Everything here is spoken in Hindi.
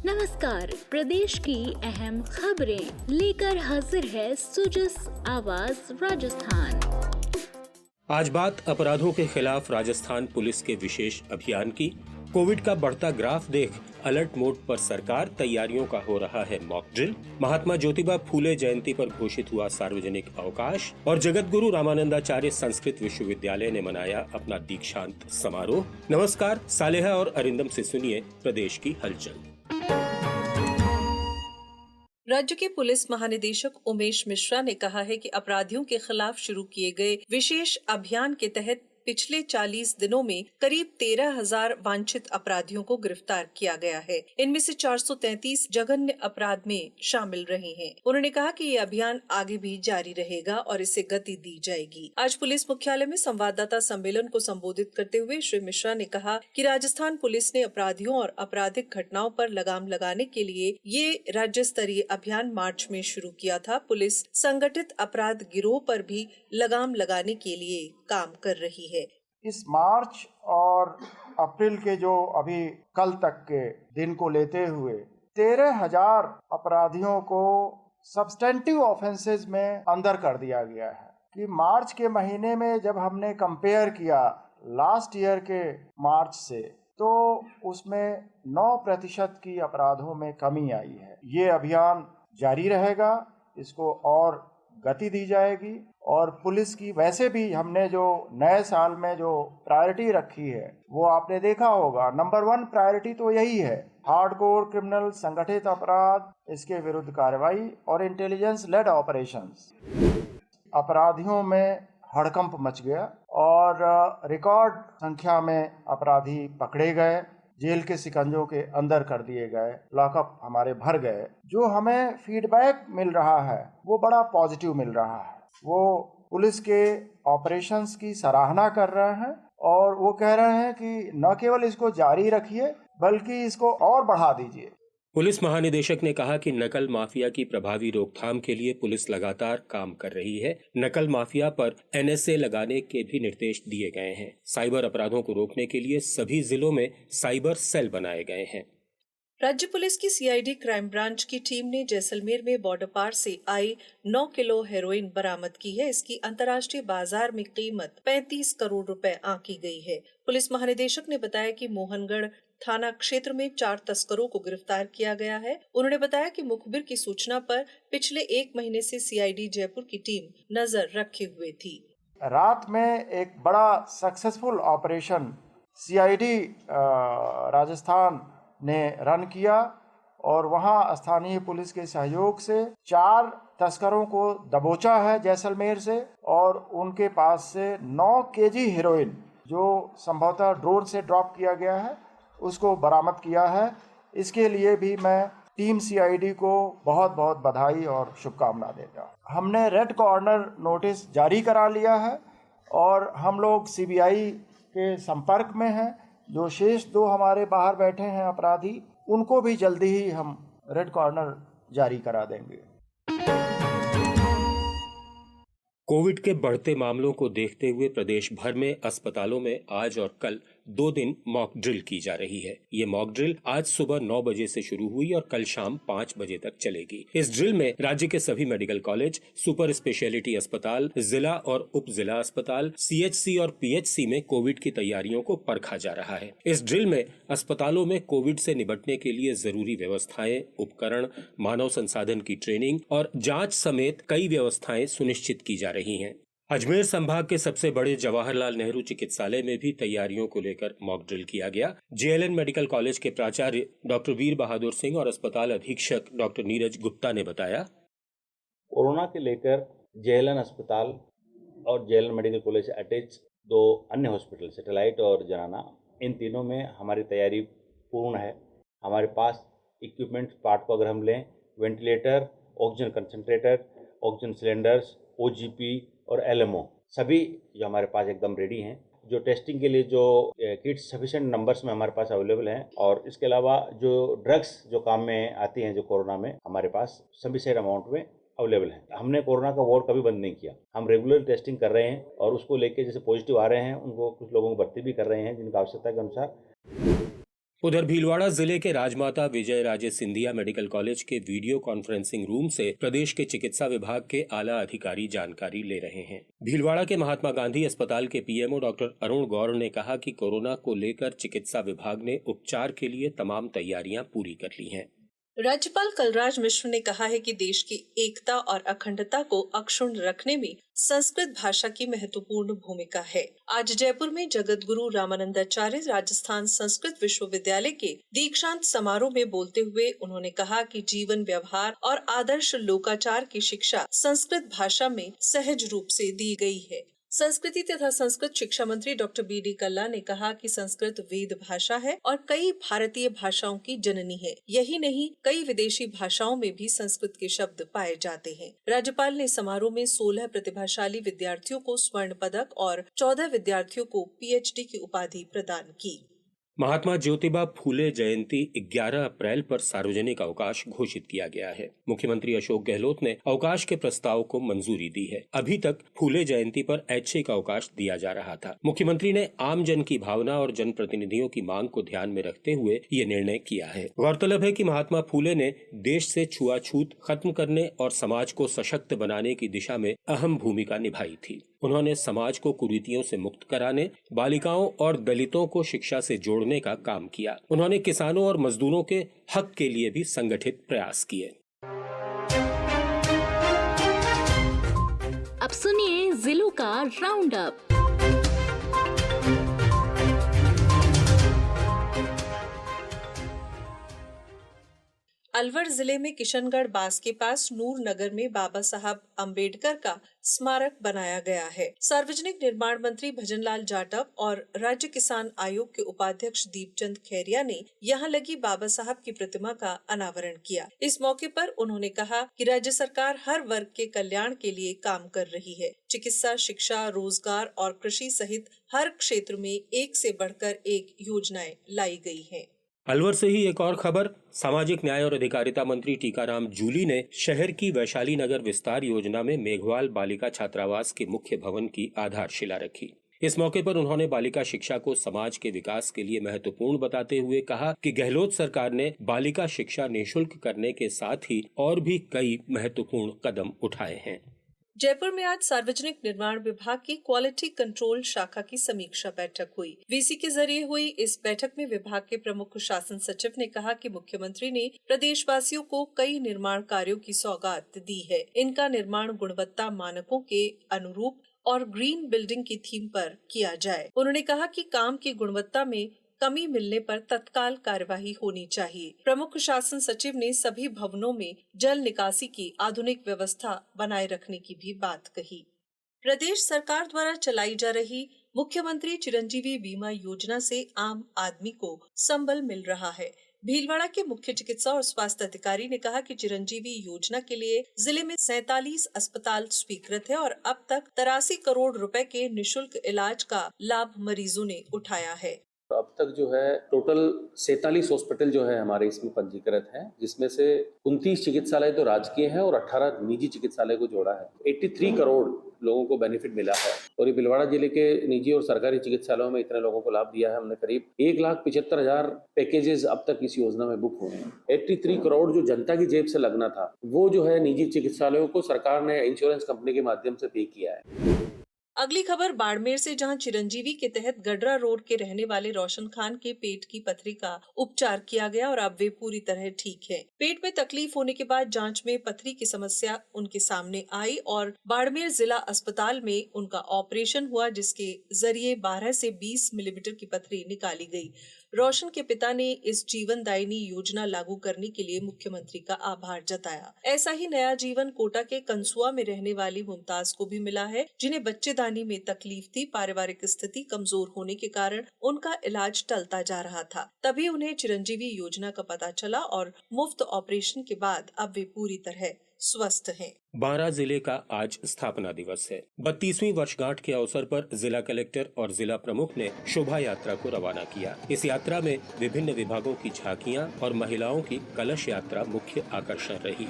नमस्कार, प्रदेश की अहम खबरें लेकर हाजिर है सुजस आवाज राजस्थान। आज बात अपराधों के खिलाफ राजस्थान पुलिस के विशेष अभियान की। कोविड का बढ़ता ग्राफ देख अलर्ट मोड पर सरकार, तैयारियों का हो रहा है मॉक ड्रिल। महात्मा ज्योतिबा फूले जयंती पर घोषित हुआ सार्वजनिक अवकाश और जगत गुरु रामानंदाचार्य संस्कृत विश्वविद्यालय ने मनाया अपना दीक्षांत समारोह। नमस्कार, सालेहा और अरिंदम से सुनिए प्रदेश की हलचल। राज्य के पुलिस महानिदेशक उमेश मिश्रा ने कहा है कि अपराधियों के खिलाफ शुरू किए गए विशेष अभियान के तहत पिछले 40 दिनों में करीब 13,000 वांछित अपराधियों को गिरफ्तार किया गया है। इनमें से 433 जघन्य अपराध में शामिल रहे हैं। उन्होंने कहा कि ये अभियान आगे भी जारी रहेगा और इसे गति दी जाएगी। आज पुलिस मुख्यालय में संवाददाता सम्मेलन को संबोधित करते हुए श्री मिश्रा ने कहा कि राजस्थान पुलिस ने अपराधियों और आपराधिक घटनाओं पर लगाम लगाने के लिए ये राज्य स्तरीय अभियान मार्च में शुरू किया था। पुलिस संगठित अपराध गिरोह पर भी लगाम लगाने के लिए काम कर रही है। इस मार्च और अप्रैल के जो अभी कल तक के दिन को लेते हुए 13,000 अपराधियों को सब्सटेंटिव ऑफेंसेस में अंदर कर दिया गया है। कि मार्च के महीने में जब हमने कंपेयर किया लास्ट ईयर के मार्च से, तो उसमें 9% की अपराधों में कमी आई है। ये अभियान जारी रहेगा, इसको और गति दी जाएगी। और पुलिस की वैसे भी हमने जो नए साल में जो प्रायोरिटी रखी है वो आपने देखा होगा। नंबर 1 प्रायोरिटी तो यही है, हार्डकोर क्रिमिनल, संगठित अपराध, इसके विरुद्ध कार्रवाई और इंटेलिजेंस लेड ऑपरेशंस। अपराधियों में हड़कंप मच गया और रिकॉर्ड संख्या में अपराधी पकड़े गए, जेल के सिकंजों के अंदर कर दिए गए, लॉकअप हमारे भर गए। जो हमें फीडबैक मिल रहा है वो बड़ा पॉजिटिव मिल रहा है। वो पुलिस के ऑपरेशंस की सराहना कर रहे हैं और वो कह रहे हैं कि न केवल इसको जारी रखिए बल्कि इसको और बढ़ा दीजिए। पुलिस महानिदेशक ने कहा कि नकल माफिया की प्रभावी रोकथाम के लिए पुलिस लगातार काम कर रही है। नकल माफिया पर NSA लगाने के भी निर्देश दिए गए हैं। साइबर अपराधों को रोकने के लिए सभी जिलों में साइबर सेल बनाए गए हैं। राज्य पुलिस की CID क्राइम ब्रांच की टीम ने जैसलमेर में बॉर्डर पार से आई 9 किलो हेरोइन बरामद की है। इसकी अंतर्राष्ट्रीय बाजार में कीमत 35 करोड़ रुपए आंकी गई है। पुलिस महानिदेशक ने बताया कि मोहनगढ़ थाना क्षेत्र में 4 तस्करों को गिरफ्तार किया गया है। उन्होंने बताया कि मुखबिर की सूचना पर पिछले 1 महीने से CID जयपुर की टीम नजर रखे हुए थी। रात में एक बड़ा सक्सेसफुल ऑपरेशन CID राजस्थान ने रन किया और वहां स्थानीय पुलिस के सहयोग से 4 तस्करों को दबोचा है जैसलमेर से, और उनके पास से 9 kg हेरोइन, जो संभवतः ड्रोन से ड्रॉप किया गया है, उसको बरामद किया है। इसके लिए भी मैं टीम CID को बहुत बहुत बधाई और शुभकामना देता हूँ। हमने रेड कॉर्नर नोटिस जारी करा लिया है और हम लोग CBI के संपर्क में हैं। जो शेष 2 हमारे बाहर बैठे हैं अपराधी, उनको भी जल्दी ही हम रेड कॉर्नर जारी करा देंगे। कोविड के बढ़ते मामलों को देखते हुए प्रदेश भर में अस्पतालों में आज और कल 2 दिन मॉक ड्रिल की जा रही है। ये मॉक ड्रिल आज सुबह 9 बजे से शुरू हुई और कल शाम 5 बजे तक चलेगी। इस ड्रिल में राज्य के सभी मेडिकल कॉलेज, सुपर स्पेशलिटी अस्पताल, जिला और उप जिला अस्पताल, CHC और PHC में कोविड की तैयारियों को परखा जा रहा है। इस ड्रिल में अस्पतालों में कोविड से निपटने के लिए जरूरी व्यवस्थाएं, उपकरण, मानव संसाधन की ट्रेनिंग और जाँच समेत कई व्यवस्थाएं सुनिश्चित की जा रही हैं। अजमेर संभाग के सबसे बड़े जवाहरलाल नेहरू चिकित्सालय में भी तैयारियों को लेकर मॉक ड्रिल किया गया। JLN मेडिकल कॉलेज के प्राचार्य डॉक्टर वीर बहादुर सिंह और अस्पताल अधीक्षक डॉक्टर नीरज गुप्ता ने बताया, कोरोना के लेकर JLN अस्पताल और JLN मेडिकल कॉलेज से अटैच 2 अन्य हॉस्पिटल, सैटेलाइट और जनाना, इन तीनों में हमारी तैयारी पूर्ण है। हमारे पास इक्विपमेंट पार्ट को अगर हम लें, ventilator, oxygen concentrator, oxygen cylinders, OGP और LMO, सभी जो हमारे पास एकदम रेडी हैं। जो टेस्टिंग के लिए जो किट्स सफिशिएंट नंबर्स में हमारे पास अवेलेबल हैं, और इसके अलावा जो ड्रग्स जो काम में आती हैं जो कोरोना में, हमारे पास सफिशिएंट अमाउंट में अवेलेबल है। हमने कोरोना का वार्ड कभी बंद नहीं किया। हम रेगुलर टेस्टिंग कर रहे हैं और उसको लेके जैसे पॉजिटिव आ रहे हैं उनको कुछ लोगों को भर्ती भी कर रहे हैं जिनका आवश्यकता के अनुसार। उधर भीलवाड़ा जिले के राजमाता विजय राजे सिंधिया मेडिकल कॉलेज के वीडियो कॉन्फ्रेंसिंग रूम से प्रदेश के चिकित्सा विभाग के आला अधिकारी जानकारी ले रहे हैं। भीलवाड़ा के महात्मा गांधी अस्पताल के पीएमओ डॉक्टर अरुण गौर ने कहा कि कोरोना को लेकर चिकित्सा विभाग ने उपचार के लिए तमाम तैयारियां पूरी कर ली हैं। राज्यपाल कलराज मिश्र ने कहा है कि देश की एकता और अखंडता को अक्षुण्ण रखने में संस्कृत भाषा की महत्वपूर्ण भूमिका है। आज जयपुर में जगत गुरु रामानंदाचार्य राजस्थान संस्कृत विश्वविद्यालय के दीक्षांत समारोह में बोलते हुए उन्होंने कहा कि जीवन व्यवहार और आदर्श लोकाचार की शिक्षा संस्कृत भाषा में सहज रूप से दी गई है। संस्कृति तथा संस्कृत शिक्षा मंत्री डॉक्टर बी.डी. कल्ला ने कहा कि संस्कृत वेद भाषा है और कई भारतीय भाषाओं की जननी है। यही नहीं, कई विदेशी भाषाओं में भी संस्कृत के शब्द पाए जाते हैं। राज्यपाल ने समारोह में 16 प्रतिभाशाली विद्यार्थियों को स्वर्ण पदक और 14 विद्यार्थियों को पीएचडी की उपाधि प्रदान की। महात्मा ज्योतिबा फूले जयंती 11 अप्रैल पर सार्वजनिक अवकाश घोषित किया गया है। मुख्यमंत्री अशोक गहलोत ने अवकाश के प्रस्ताव को मंजूरी दी है। अभी तक फूले जयंती पर ऐच्छिक अवकाश दिया जा रहा था। मुख्यमंत्री ने आम जन की भावना और जनप्रतिनिधियों की मांग को ध्यान में रखते हुए ये निर्णय किया है। गौरतलब है कि महात्मा फूले ने देश से छुआछूत खत्म करने और समाज को सशक्त बनाने की दिशा में अहम भूमिका निभाई थी। उन्होंने समाज को कुरीतियों से मुक्त कराने, बालिकाओं और दलितों को शिक्षा से जोड़ने का काम किया। उन्होंने किसानों और मजदूरों के हक के लिए भी संगठित प्रयास किए। अब सुनिए जिलों का राउंड अप। अलवर जिले में किशनगढ़ बास के पास नूर नगर में बाबा साहब अम्बेडकर का स्मारक बनाया गया है। सार्वजनिक निर्माण मंत्री भजनलाल जाटव और राज्य किसान आयोग के उपाध्यक्ष दीपचंद खैरिया ने यहां लगी बाबा साहब की प्रतिमा का अनावरण किया। इस मौके पर उन्होंने कहा कि राज्य सरकार हर वर्ग के कल्याण के लिए काम कर रही है। चिकित्सा, शिक्षा, रोजगार और कृषि सहित हर क्षेत्र में एक से बढ़कर एक योजनाएं लाई गई हैं। अलवर से ही एक और खबर। सामाजिक न्याय और अधिकारिता मंत्री टीकाराम जूली ने शहर की वैशाली नगर विस्तार योजना में मेघवाल बालिका छात्रावास के मुख्य भवन की आधारशिला रखी। इस मौके पर उन्होंने बालिका शिक्षा को समाज के विकास के लिए महत्वपूर्ण बताते हुए कहा कि गहलोत सरकार ने बालिका शिक्षा निःशुल्क करने के साथ ही और भी कई महत्वपूर्ण कदम उठाए हैं। जयपुर में आज सार्वजनिक निर्माण विभाग की क्वालिटी कंट्रोल शाखा की समीक्षा बैठक हुई। वीसी के जरिए हुई इस बैठक में विभाग के प्रमुख शासन सचिव ने कहा कि मुख्यमंत्री ने प्रदेशवासियों को कई निर्माण कार्यों की सौगात दी है। इनका निर्माण गुणवत्ता मानकों के अनुरूप और ग्रीन बिल्डिंग की थीम पर किया जाए। उन्होंने कहा कि काम की गुणवत्ता में कमी मिलने पर तत्काल कार्यवाही होनी चाहिए। प्रमुख शासन सचिव ने सभी भवनों में जल निकासी की आधुनिक व्यवस्था बनाए रखने की भी बात कही। प्रदेश सरकार द्वारा चलाई जा रही मुख्यमंत्री चिरंजीवी बीमा योजना से आम आदमी को संबल मिल रहा है। भीलवाड़ा के मुख्य चिकित्सा और स्वास्थ्य अधिकारी ने कहा कि चिरंजीवी योजना के लिए जिले में 47 अस्पताल स्वीकृत है और अब तक 83 करोड़ रुपए के निःशुल्क इलाज का लाभ मरीजों ने उठाया है। अब तक जो है टोटल 47 हॉस्पिटल जो है हमारे इसमें पंजीकृत हैं, जिसमें से 29 चिकित्सालय तो राजकीय है और 18 निजी चिकित्सालय को जोड़ा है। 83 करोड़ लोगों को बेनिफिट मिला है और ये भीलवाड़ा जिले के निजी और सरकारी चिकित्सालयों में इतने लोगों को लाभ दिया है। हमने करीब 1,75,000 पैकेजेस अब तक इस योजना में बुक हुए हैं। 83 करोड़ जो जनता की जेब से लगना था वो जो है निजी चिकित्सालयों को सरकार ने इंश्योरेंस कंपनी के माध्यम से पे किया है। अगली खबर बाड़मेर से, जहां चिरंजीवी के तहत गडरा रोड के रहने वाले रोशन खान के पेट की पथरी का उपचार किया गया और अब वे पूरी तरह ठीक हैं। पेट में तकलीफ होने के बाद जांच में पथरी की समस्या उनके सामने आई और बाड़मेर जिला अस्पताल में उनका ऑपरेशन हुआ, जिसके जरिए 12 से 20 मिलीमीटर की पथरी निकाली गई। रोशन के पिता ने इस जीवनदायिनी योजना लागू करने के लिए मुख्यमंत्री का आभार जताया। ऐसा ही नया जीवन कोटा के कंसुआ में रहने वाली मुमताज को भी मिला है, जिन्हें बच्चेदानी में तकलीफ थी। पारिवारिक स्थिति कमजोर होने के कारण उनका इलाज टलता जा रहा था। तभी उन्हें चिरंजीवी योजना का पता चला और मुफ्त ऑपरेशन के बाद अब वे पूरी तरह स्वस्थ हैं। बारां जिले का आज स्थापना दिवस है। 32वीं वर्षगांठ के अवसर पर जिला कलेक्टर और जिला प्रमुख ने शोभा यात्रा को रवाना किया। इस यात्रा में विभिन्न विभागों की झांकियां और महिलाओं की कलश यात्रा मुख्य आकर्षण रही।